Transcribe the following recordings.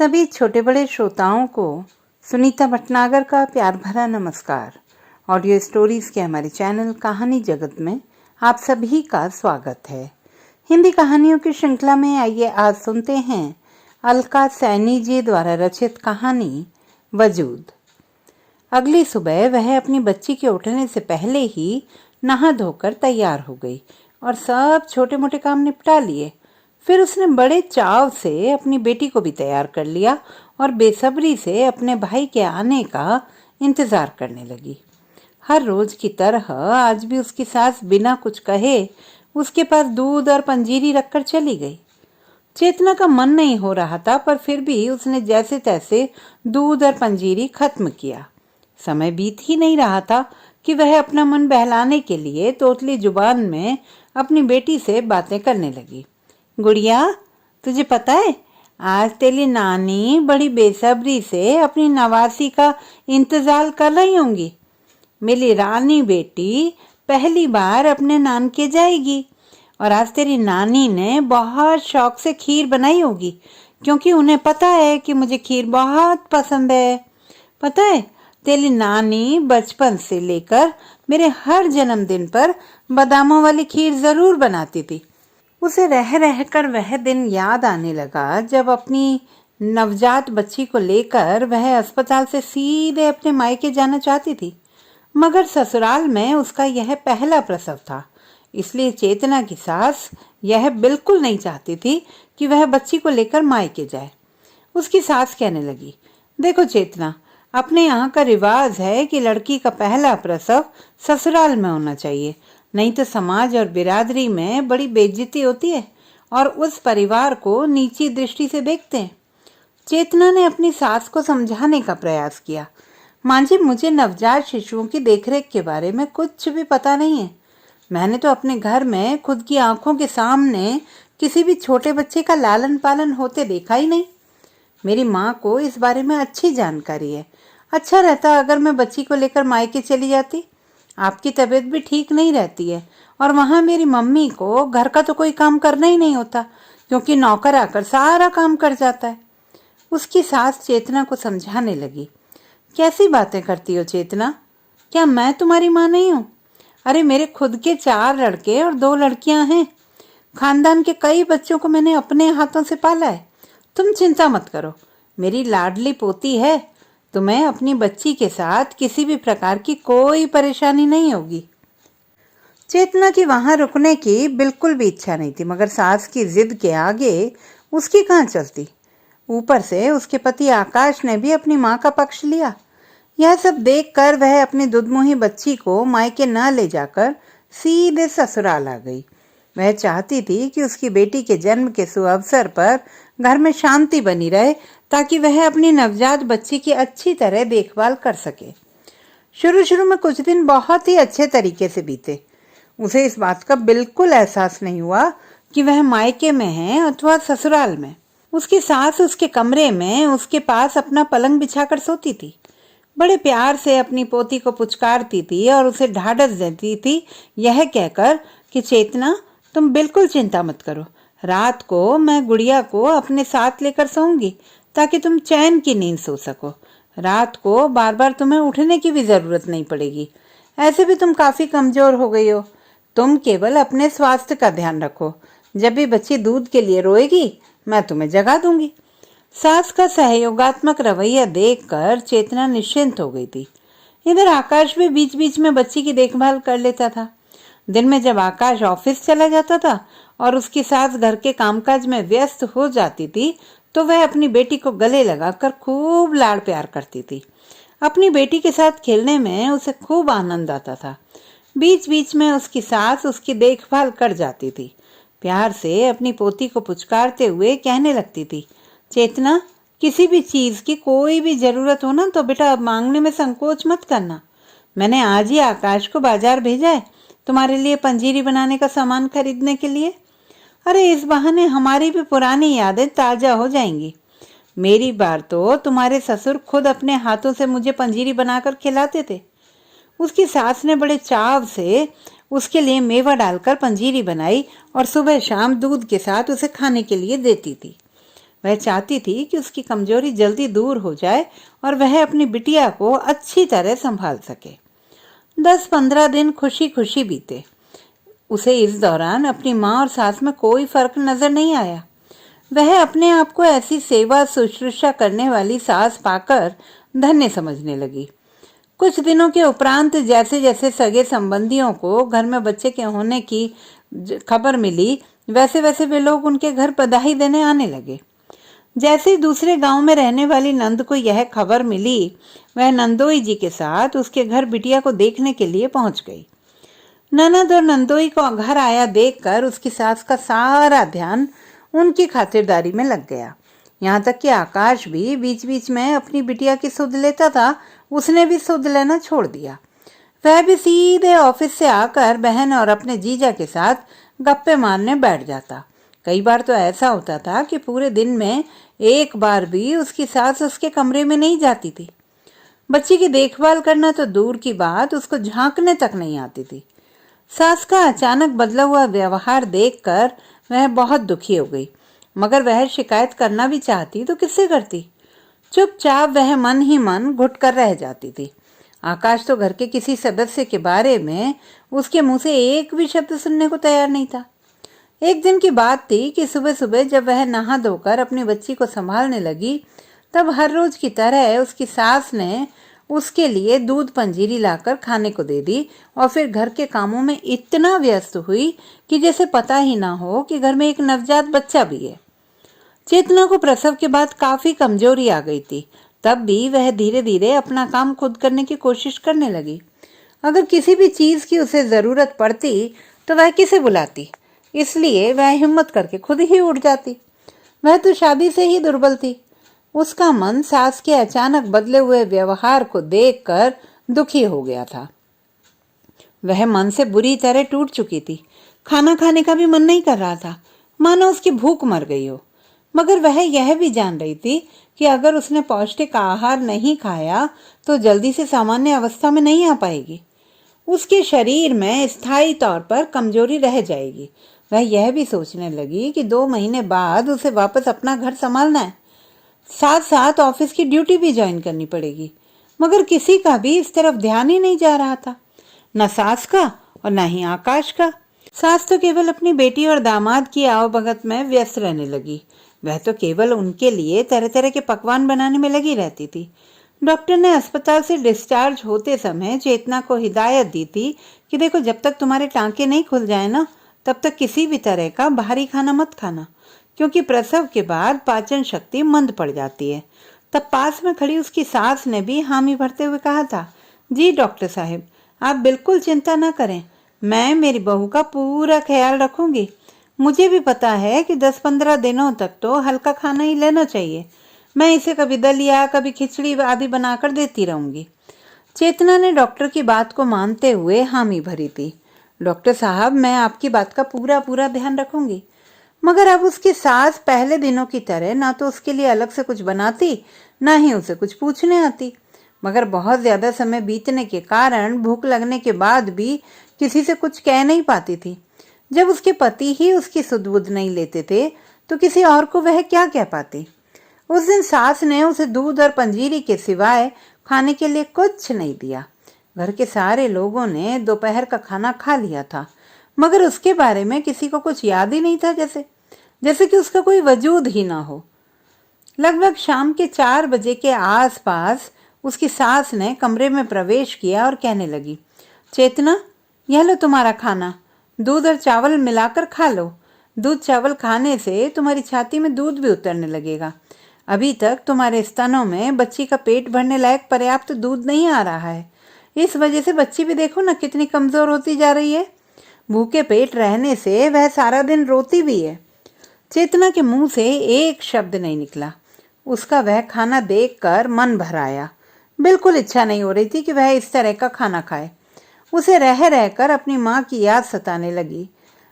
सभी छोटे बड़े श्रोताओं को सुनीता भटनागर का प्यार भरा नमस्कार। ऑडियो स्टोरीज के हमारे चैनल कहानी जगत में आप सभी का स्वागत है। हिंदी कहानियों की श्रृंखला में आइए आज सुनते हैं अलका सैनी जी द्वारा रचित कहानी वजूद। अगली सुबह वह अपनी बच्ची के उठने से पहले ही नहा धोकर तैयार हो गई और सब छोटे मोटे काम निपटा लिए। फिर उसने बड़े चाव से अपनी बेटी को भी तैयार कर लिया और बेसब्री से अपने भाई के आने का इंतजार करने लगी। हर रोज की तरह आज भी उसकी सास बिना कुछ कहे उसके पास दूध और पंजीरी रखकर चली गई। चेतना का मन नहीं हो रहा था, पर फिर भी उसने जैसे तैसे दूध और पंजीरी खत्म किया। समय बीत ही नहीं रहा था कि वह अपना मन बहलाने के लिए तोतली जुबान में अपनी बेटी से बातें करने लगी। गुड़िया, तुझे पता है आज तेरी नानी बड़ी बेसब्री से अपनी नवासी का इंतजार कर रही होंगी। मेरी रानी बेटी पहली बार अपने नानके जाएगी और आज तेरी नानी ने बहुत शौक से खीर बनाई होगी, क्योंकि उन्हें पता है कि मुझे खीर बहुत पसंद है। पता है तेरी नानी बचपन से लेकर मेरे हर जन्मदिन पर बादामों वाली खीर जरूर बनाती थी। उसे रह रहकर वह दिन याद आने लगा जब अपनी नवजात बच्ची को लेकर वह अस्पताल से सीधे अपने मायके जाना चाहती थी, मगर ससुराल में उसका यह पहला प्रसव था। इसलिए चेतना की सास यह बिल्कुल नहीं चाहती थी कि वह बच्ची को लेकर मायके जाए। उसकी सास कहने लगी, देखो चेतना, अपने यहाँ का रिवाज है कि लड़की का पहला प्रसव ससुराल में होना चाहिए, नहीं तो समाज और बिरादरी में बड़ी बेइज्जती होती है और उस परिवार को नीची दृष्टि से देखते हैं। चेतना ने अपनी सास को समझाने का प्रयास किया। मां जी, मुझे नवजात शिशुओं की देखरेख के बारे में कुछ भी पता नहीं है। मैंने तो अपने घर में खुद की आंखों के सामने किसी भी छोटे बच्चे का लालन पालन होते देखा ही नहीं। मेरी माँ को इस बारे में अच्छी जानकारी है। अच्छा रहता अगर मैं बच्ची को लेकर मायके चली जाती। आपकी तबीयत भी ठीक नहीं रहती है और वहाँ मेरी मम्मी को घर का तो कोई काम करना ही नहीं होता, क्योंकि नौकर आकर सारा काम कर जाता है। उसकी सास चेतना को समझाने लगी, कैसी बातें करती हो चेतना, क्या मैं तुम्हारी माँ नहीं हूँ? अरे मेरे खुद के 4 लड़के और 2 लड़कियां हैं। खानदान के कई बच्चों को मैंने अपने हाथों से पाला है। तुम चिंता मत करो, मेरी लाडली पोती है। तुम्हें अपनी बच्ची के साथ किसी भी प्रकार की कोई परेशानी नहीं होगी। चेतना की वहां रुकने की बिल्कुल भी इच्छा नहीं थी, मगर सास की जिद के आगे उसकी कहाँ चलती। ऊपर से उसके पति आकाश ने भी अपनी माँ का पक्ष लिया। यह सब देखकर वह अपनी दुधमुही बच्ची को मायके न ले जाकर सीधे ससुराल आ गई। वह चाहती थी कि उसकी बेटी के जन्म के सुअवसर पर घर में शांति बनी रहे, ताकि वह अपनी नवजात बच्ची की अच्छी तरह देखभाल कर सके। शुरू शुरू में कुछ दिन बहुत ही अच्छे तरीके से बीते। उसे इस बात का बिल्कुल एहसास नहीं हुआ कि वह मायके में है अथवा ससुराल में। उसकी सास उसके कमरे में उसके पास अपना पलंग बिछाकर सोती थी। बड़े प्यार से अपनी पोती को पुचकारती थी और उसे ढाढ़स देती थी, यह कहकर कि चेतना, तुम बिल्कुल चिंता मत करो। रात को मैं गुड़िया को अपने साथ लेकर सोऊंगी, ताकि तुम चैन की नींद सो सको। रात को बार बार तुम्हें उठने की भी जरूरत नहीं पड़ेगी। ऐसे भी तुम काफी कमजोर हो गई हो। तुम केवल अपने स्वास्थ्य का ध्यान रखो। जब भी बच्ची दूध के लिए रोएगी, मैं तुम्हें जगा दूंगी। सास का सहयोगात्मक रवैया देखकर चेतना निश्चिंत हो गई थी। इधर आकाश भी बीच बीच में बच्ची की देखभाल कर लेता था। दिन में जब आकाश ऑफिस चला जाता था और उसकी सास घर के कामकाज में व्यस्त हो जाती थी, तो वह अपनी बेटी को गले लगाकर खूब लाड़ प्यार करती थी। अपनी बेटी के साथ खेलने में उसे खूब आनंद आता था। बीच बीच में उसकी सास उसकी देखभाल कर जाती थी। प्यार से अपनी पोती को पुचकारते हुए कहने लगती थी, चेतना, किसी भी चीज की कोई भी जरूरत हो ना, तो बेटा मांगने में संकोच मत करना। मैंने आज ही आकाश को बाजार भेजा है तुम्हारे लिए पंजीरी बनाने का सामान खरीदने के लिए। अरे इस बहाने हमारी भी पुरानी यादें ताजा हो जाएंगी। मेरी बार तो तुम्हारे ससुर खुद अपने हाथों से मुझे पंजीरी बनाकर खिलाते थे। उसकी सास ने बड़े चाव से उसके लिए मेवा डालकर पंजीरी बनाई और सुबह शाम दूध के साथ उसे खाने के लिए देती थी। वह चाहती थी कि उसकी कमजोरी जल्दी दूर हो जाए और वह अपनी बिटिया को अच्छी तरह संभाल सके। 10-15 दिन खुशी खुशी बीते। उसे इस दौरान अपनी माँ और सास में कोई फर्क नजर नहीं आया। वह अपने आप को ऐसी सेवा शुश्रूषा करने वाली सास पाकर धन्य समझने लगी। कुछ दिनों के उपरांत जैसे जैसे सगे संबंधियों को घर में बच्चे के होने की खबर मिली, वैसे वैसे वे लोग उनके घर बधाई देने आने लगे। जैसे ही दूसरे गांव में रहने वाली नंद को यह खबर मिली, वह नंदोई जी के साथ उसके घर बिटिया को देखने के लिए पहुंच गई। ननद और नंदोई को घर आया देखकर उसकी सास का सारा ध्यान उनकी खातिरदारी में लग गया। यहाँ तक कि आकाश भी बीच बीच में अपनी बिटिया की सुध लेता था, उसने भी सुध लेना छोड़ दिया। वह भी सीधे ऑफिस से आकर बहन और अपने जीजा के साथ गप्पे मारने बैठ जाता। कई बार तो ऐसा होता था कि पूरे दिन में एक बार भी उसकी सास उसके कमरे में नहीं जाती थी। बच्ची की देखभाल करना तो दूर की बात, उसको झांकने तक नहीं आती थी। सास का अचानक बदला हुआ व्यवहार देखकर वह बहुत दुखी हो गई, मगर वह शिकायत करना भी चाहती तो किससे करती। चुपचाप वह मन ही मन घुट कर रह जाती थी। आकाश तो घर के किसी सदस्य के बारे में उसके मुंह से एक भी शब्द सुनने को तैयार नहीं था। एक दिन की बात थी कि सुबह सुबह जब वह नहा धोकर अपनी बच्ची को संभालने लगी, तब हर रोज की तरह उसकी सास ने उसके लिए दूध पंजीरी लाकर खाने को दे दी और फिर घर के कामों में इतना व्यस्त हुई कि जैसे पता ही ना हो कि घर में एक नवजात बच्चा भी है। चेतना को प्रसव के बाद काफी कमजोरी आ गई थी, तब भी वह धीरे धीरे अपना काम खुद करने की कोशिश करने लगी। अगर किसी भी चीज की उसे जरूरत पड़ती तो वह किसे बुलाती, इसलिए वह हिम्मत करके खुद ही उठ जाती। वह तो शादी से ही दुर्बल थी। उसका मन सास के अचानक बदले हुए व्यवहार को देखकर दुखी हो गया था। वह मन से बुरी तरह टूट चुकी थी। खाना खाने का भी मन नहीं कर रहा था, मानो उसकी भूख मर गई हो। मगर वह यह भी जान रही थी कि अगर उसने पौष्टिक आहार नहीं खाया तो जल्दी से सामान्य अवस्था में नहीं आ पाएगी। उसके शरीर में स्थायी तौर पर कमजोरी रह जाएगी। वह यह भी सोचने लगी कि 2 महीने बाद उसे वापस अपना घर संभालना है, साथ साथ ऑफिस की ड्यूटी भी ज्वाइन करनी पड़ेगी। मगर किसी का भी इस तरफ ध्यान ही नहीं जा रहा था, न सास का और न ही आकाश का। सास तो केवल अपनी बेटी और दामाद की आवभगत में व्यस्त रहने लगी। वह तो केवल उनके लिए तरह तरह के पकवान बनाने में लगी रहती थी। डॉक्टर ने अस्पताल से डिस्चार्ज होते समय चेतना को हिदायत दी थी कि देखो, जब तक तुम्हारे टांके नहीं खुल जाए ना, तब तक किसी भी तरह का बाहरी खाना मत खाना, क्योंकि प्रसव के बाद पाचन शक्ति मंद पड़ जाती है। तब पास में खड़ी उसकी सास ने भी हामी भरते हुए कहा था, जी डॉक्टर साहब, आप बिल्कुल चिंता ना करें, मैं मेरी बहू का पूरा ख्याल रखूंगी। मुझे भी पता है कि 10-15 दिनों तक तो हल्का खाना ही लेना चाहिए। मैं इसे कभी दलिया, कभी खिचड़ी आदि बनाकर देती रहूंगी। चेतना ने डॉक्टर की बात को मानते हुए हामी भरी थी। डॉक्टर साहब, मैं आपकी बात का पूरा ध्यान रखूंगी। मगर अब उसकी सास पहले दिनों की तरह ना तो उसके लिए अलग से कुछ बनाती, ना ही उसे कुछ पूछने आती। मगर बहुत ज्यादा समय बीतने के कारण भूख लगने के बाद भी किसी से कुछ कह नहीं पाती थी। जब उसके पति ही उसकी सुध-बुध नहीं लेते थे तो किसी और को वह क्या कह पाती। उस दिन सास ने उसे दूध और पंजीरी के सिवाय खाने के लिए कुछ नहीं दिया। घर के सारे लोगों ने दोपहर का खाना खा लिया था, मगर उसके बारे में किसी को कुछ याद ही नहीं था, जैसे कि उसका कोई वजूद ही ना हो। लगभग शाम के 4 बजे के आसपास उसकी सास ने कमरे में प्रवेश किया और कहने लगी, चेतना, यह लो तुम्हारा खाना, दूध और चावल मिलाकर खा लो। दूध चावल खाने से तुम्हारी छाती में दूध भी उतरने लगेगा। अभी तक तुम्हारे स्तनों में बच्ची का पेट भरने लायक पर्याप्त दूध नहीं आ रहा है। इस वजह से बच्ची भी देखो ना कितनी कमजोर होती जा रही है। भूखे पेट रहने से वह सारा दिन रोती भी है। चेतना के मुंह से एक शब्द नहीं निकला। उसका वह खाना देखकर मन भर आया। बिल्कुल इच्छा नहीं हो रही थी कि वह इस तरह का खाना खाए। उसे रह रहकर अपनी माँ की याद सताने लगी।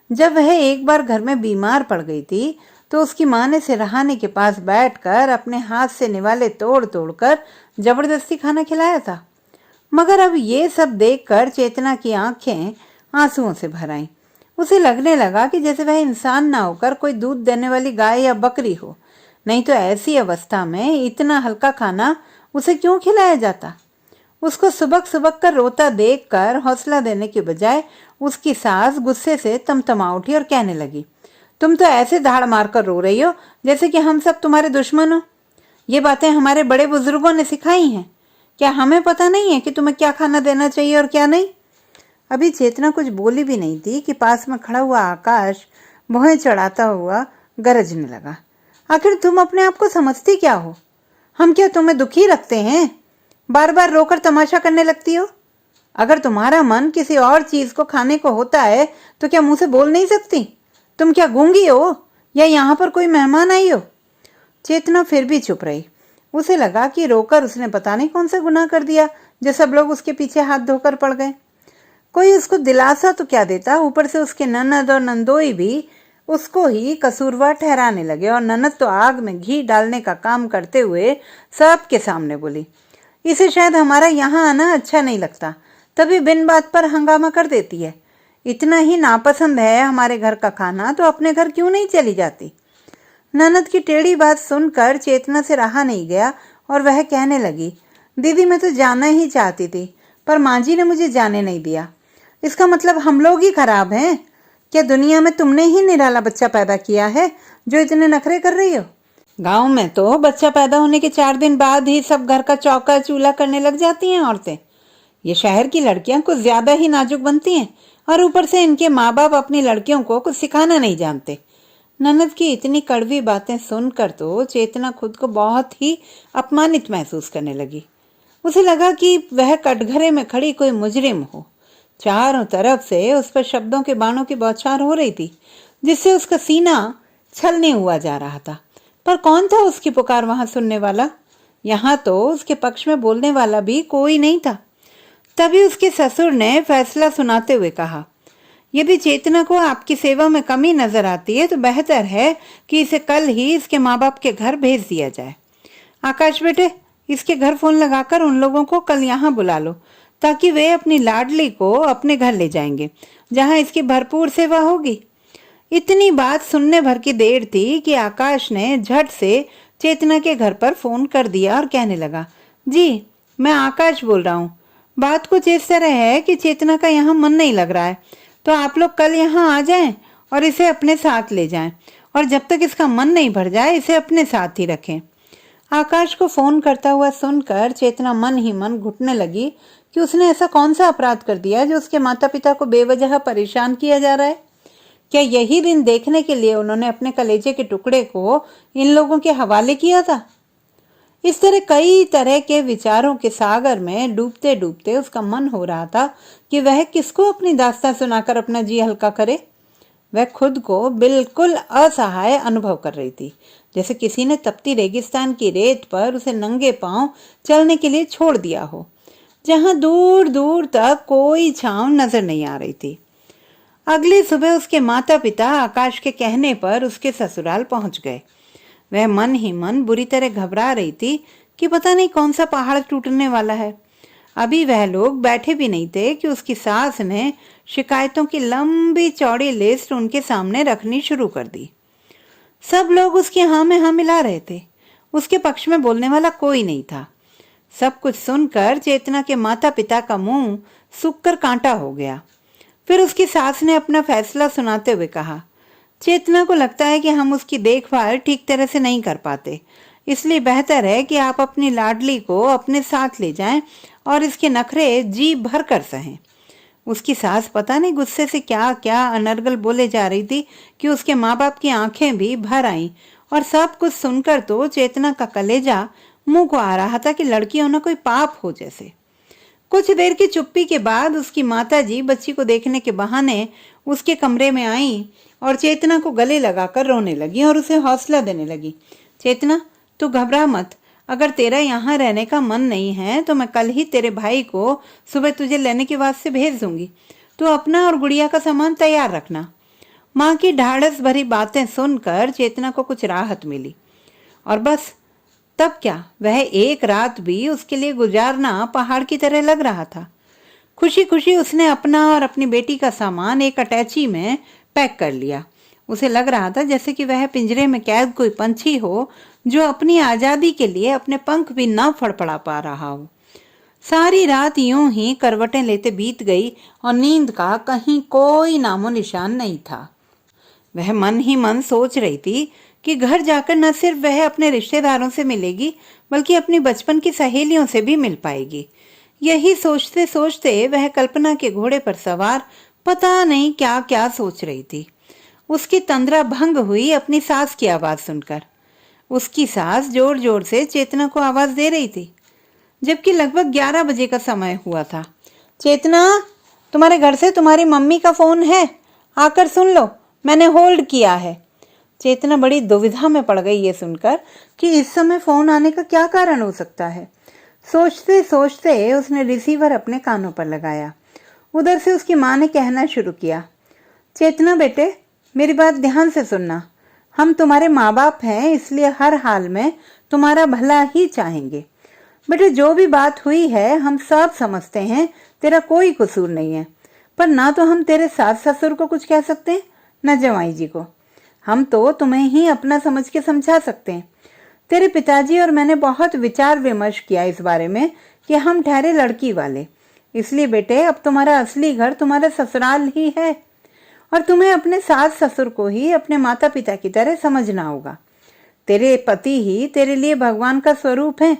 जब वह एक बार घर में बीमार पड़ गई थी तो उसकी माँ ने सिरहाने के पास बैठकर अपने हाथ से निवाले तोड़ तोड़ कर जबरदस्ती खाना खिलाया था। मगर अब ये सब देखकर चेतना की आंखें आंसुओं से भर आईं। उसे लगने लगा कि जैसे वह इंसान ना होकर कोई दूध देने वाली गाय या बकरी हो। नहीं तो ऐसी अवस्था में इतना हल्का खाना उसे क्यों खिलाया जाता। उसको सुबक सुबक कर रोता देखकर हौसला देने के बजाय उसकी सास गुस्से से तमतमा उठी और कहने लगी, तुम तो ऐसे धाड़ मारकर रो रही हो जैसे कि हम सब तुम्हारे दुश्मन हो। ये बातें हमारे बड़े बुजुर्गों ने सिखाई हैं। क्या हमें पता नहीं है कि तुम्हें क्या खाना देना चाहिए और क्या नहीं। अभी चेतना कुछ बोली भी नहीं थी कि पास में खड़ा हुआ आकाश भौहें चढ़ाता हुआ गरजने लगा, आखिर तुम अपने आप को समझती क्या हो? हम क्या तुम्हें दुखी रखते हैं? बार बार रोकर तमाशा करने लगती हो। अगर तुम्हारा मन किसी और चीज को खाने को होता है तो क्या मुंह से बोल नहीं सकती? तुम क्या गूंगी हो या यहाँ पर कोई मेहमान आई हो? चेतना फिर भी चुप रही। उसे लगा कि रोकर उसने पता नहीं कौन सा गुनाह कर दिया जो सब लोग उसके पीछे हाथ धोकर पड़ गए। कोई उसको दिलासा तो क्या देता, ऊपर से उसके ननद और नंदोई भी उसको ही कसूरवार ठहराने लगे और ननद तो आग में घी डालने का काम करते हुए सबके सामने बोली, इसे शायद हमारा यहाँ आना अच्छा नहीं लगता, तभी बिन बात पर हंगामा कर देती है। इतना ही नापसंद है हमारे घर का खाना तो अपने घर क्यों नहीं चली जाती। ननद की टेढ़ी बात सुनकर चेतना से रहा नहीं गया और वह कहने लगी, दीदी मैं तो जाना ही चाहती थी पर माँ जी ने मुझे जाने नहीं दिया। इसका मतलब हम लोग ही खराब हैं? क्या दुनिया में तुमने ही निराला बच्चा पैदा किया है जो इतने नखरे कर रही हो? गांव में तो बच्चा पैदा होने के 4 दिन बाद ही सब घर का चौका चूल्हा करने लग जाती हैं औरतें। ये शहर की लड़कियां कुछ ज्यादा ही नाजुक बनती हैं और ऊपर से इनके माँ बाप अपनी लड़कियों को कुछ सिखाना नहीं जानते। ननद की इतनी कड़वी बातें सुनकर तो चेतना खुद को बहुत ही अपमानित महसूस करने लगी। उसे लगा कि वह कटघरे में खड़ी कोई मुजरिम हो। चारों तरफ से उस पर शब्दों के बाणों की बौछार हो रही थी जिससे उसका सीना छलने हुआ जा रहा था। पर कौन था उसकी पुकार वहां सुनने वाला? यहाँ तो उसके पक्ष में बोलने वाला भी कोई नहीं था। तभी उसके ससुर ने फैसला सुनाते हुए कहा, यदि चेतना को आपकी सेवा में कमी नजर आती है तो बेहतर है कि इसे कल ही इसके माँ बाप के घर भेज दिया जाए। आकाश बेटे, इसके घर फोन लगाकर उन लोगों को कल यहाँ बुला लो ताकि वे अपनी लाडली को अपने घर ले जाएंगे जहाँ इसकी भरपूर सेवा होगी। इतनी बात सुनने भर की देर थी कि आकाश ने झट से चेतना के घर पर फोन कर दिया और कहने लगा, जी मैं आकाश बोल रहा हूँ। बात कुछ इस तरह है कि चेतना का यहाँ मन नहीं लग रहा है तो आप लोग कल यहाँ आ जाएं और इसे अपने साथ ले जाएं और जब तक इसका मन नहीं भर जाए इसे अपने साथ ही रखें। आकाश को फोन करता हुआ सुनकर चेतना मन ही मन घुटने लगी कि उसने ऐसा कौन सा अपराध कर दिया जो उसके माता पिता को बेवजह परेशान किया जा रहा है। क्या यही दिन देखने के लिए उन्होंने अपने कलेजे के टुकड़े को इन लोगों के हवाले किया था? इस तरह कई तरह के विचारों के सागर में डूबते डूबते उसका मन हो रहा था कि वह किसको अपनी दास्तां सुनाकर अपना जी हल्का करे। वह खुद को बिल्कुल असहाय अनुभव कर रही थी, जैसे किसी ने तपती रेगिस्तान की रेत पर उसे नंगे पांव चलने के लिए छोड़ दिया हो, जहां दूर दूर तक कोई छांव नजर नहीं आ रही थी। अगली सुबह उसके माता पिता आकाश के कहने पर उसके ससुराल पहुंच गए। वह मन ही मन बुरी तरह घबरा रही थी कि पता नहीं कौन सा पहाड़ टूटने वाला है। अभी वह लोग बैठे भी नहीं थे कि उसकी सास ने शिकायतों की लंबी चौड़ी लिस्ट उनके सामने रखनी शुरू कर दी। सब लोग उसकी हाँ में हाँ मिला रहे थे। उसके पक्ष में बोलने वाला कोई नहीं था। सब कुछ सुनकर चेतना के माता पिता का मुंह सूख कर कांटा हो गया। फिर उसकी सास ने अपना फैसला सुनाते हुए कहा, चेतना को लगता है कि हम उसकी देखभाल ठीक तरह से नहीं कर पाते, इसलिए बेहतर है कि आप अपनी लाडली को अपने साथ ले जाएं और इसके नखरे जी भर कर सहें। उसकी सास पता नहीं गुस्से से क्या क्या अनर्गल बोले जा रही थी कि उसके माँ बाप की आंखें भी भर आईं और सब कुछ सुनकर तो चेतना का कलेजा मुंह को आ रहा था कि लड़की होना कोई पाप हो जैसे। कुछ देर की चुप्पी के बाद उसकी माताजी बच्ची को देखने के बहाने उसके कमरे में आई और चेतना को गले लगाकर रोने लगी और उसे हौसला देने लगी। चेतना, तू घबरा मत। अगर तेरा यहाँ रहने का मन नहीं है तो मैं कल ही तेरे भाई को सुबह तुझे लेने के वास्ते भेज दूंगी। तू अपना और गुड़िया का सामान तैयार रखना। माँ की ढाढ़स भरी बातें सुनकर चेतना को कुछ राहत मिली और बस तब क्या, वह एक रात भी उसके लिए गुजारना पहाड़ की तरह लग रहा था। खुशी खुशी उसने अपना और अपनी बेटी का सामान एक अटैची में पैक कर लिया उसे लग रहा था जैसे कि वह पिंजरे में कैद कोई पंछी हो जो अपनी आजादी के लिए अपने पंख भी न फड़फड़ा पा रहा हो। सारी रात यूं ही करवटें लेते बीत गई और नींद का कहीं कोई नामो निशान नहीं था। वह मन ही मन सोच रही थी कि घर जाकर न सिर्फ वह अपने रिश्तेदारों से मिलेगी बल्कि अपनी बचपन की सहेलियों से भी मिल पाएगी। यही सोचते सोचते वह कल्पना के घोड़े पर सवार पता नहीं क्या क्या सोच रही थी। उसकी तंद्रा भंग हुई अपनी सास की आवाज सुनकर। उसकी सास जोर जोर से चेतना को आवाज दे रही थी, जबकि लगभग 11 बजे का समय हुआ था। चेतना, तुम्हारे घर से तुम्हारी मम्मी का फोन है, आकर सुन लो, मैंने होल्ड किया है। चेतना बड़ी दुविधा में पड़ गई ये सुनकर कि इस समय फोन आने का क्या कारण हो सकता है। सोचते सोचते उसने रिसीवर अपने कानों पर लगाया। उधर से उसकी माँ ने कहना शुरू किया, चेतना बेटे, मेरी बात ध्यान से सुनना। हम तुम्हारे माँ बाप हैं, इसलिए हर हाल में तुम्हारा भला ही चाहेंगे। बेटे, जो भी बात हुई है हम सब समझते हैं, तेरा कोई कसूर नहीं है। पर ना तो हम तेरे सास ससुर को कुछ कह सकते हैं, न जवाई जी को। हम तो तुम्हें ही अपना समझ के समझा सकते हैं। तेरे पिताजी और मैंने बहुत विचार विमर्श किया इस बारे में कि हम ठहरे लड़की वाले। इसलिए बेटे, अब तुम्हारा असली घर तुम्हारा ससुराल ही है और तुम्हें अपने सास ससुर को ही अपने माता पिता की तरह समझना होगा। तेरे पति ही तेरे लिए भगवान का स्वरूप है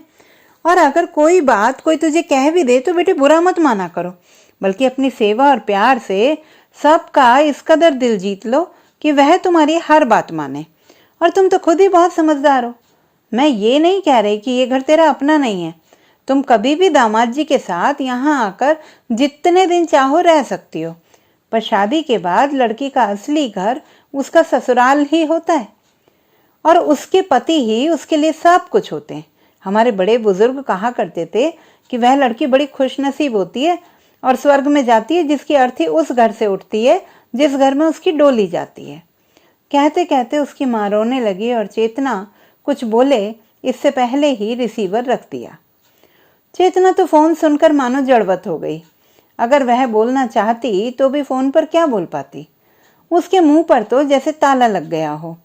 और अगर कोई बात कोई तुझे कह भी दे तो बेटे बुरा मत माना करो, बल्कि अपनी सेवा और प्यार से सबका इस कदर दिल जीत लो कि वह तुम्हारी हर बात माने। और तुम तो खुद ही बहुत समझदार हो। मैं ये नहीं कह रही कि ये घर तेरा अपना नहीं है। तुम कभी भी दामाद जी के साथ यहाँ आकर जितने दिन चाहो रह सकती हो, पर शादी के बाद लड़की का असली घर उसका ससुराल ही होता है और उसके पति ही उसके लिए सब कुछ होते हैं। हमारे बड़े बुजुर्ग कहा करते थे कि वह लड़की बड़ी खुशनसीब होती है और स्वर्ग में जाती है जिसकी अर्थी उस घर से उठती है जिस घर में उसकी डोली जाती है। कहते कहते उसकी माँ रोने लगी और चेतना कुछ बोले इससे पहले ही रिसीवर रख दिया। चेतना तो फोन सुनकर मानो जड़वत हो गई। अगर वह बोलना चाहती तो भी फोन पर क्या बोल पाती। उसके मुंह पर तो जैसे ताला लग गया हो।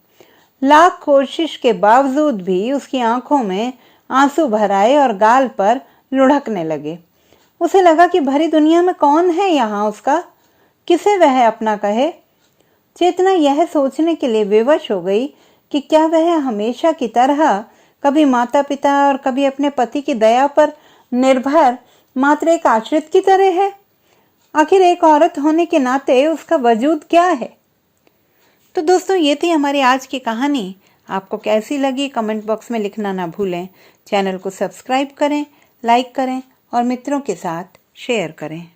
लाख कोशिश के बावजूद भी उसकी आंखों में आंसू भर आए और गाल पर लुढ़कने लगे। उसे लगा कि भरी दुनिया में कौन है यहाँ उसका, किसे वह अपना कहे। चेतना यह सोचने के लिए विवश हो गई कि क्या वह हमेशा की तरह कभी माता पिता और कभी अपने पति की दया पर निर्भर मात्र एक आश्रित की तरह है। आखिर एक औरत होने के नाते उसका वजूद क्या है। तो दोस्तों, ये थी हमारी आज की कहानी। आपको कैसी लगी कमेंट बॉक्स में लिखना ना भूलें। चैनल को सब्सक्राइब करें, लाइक करें और मित्रों के साथ शेयर करें।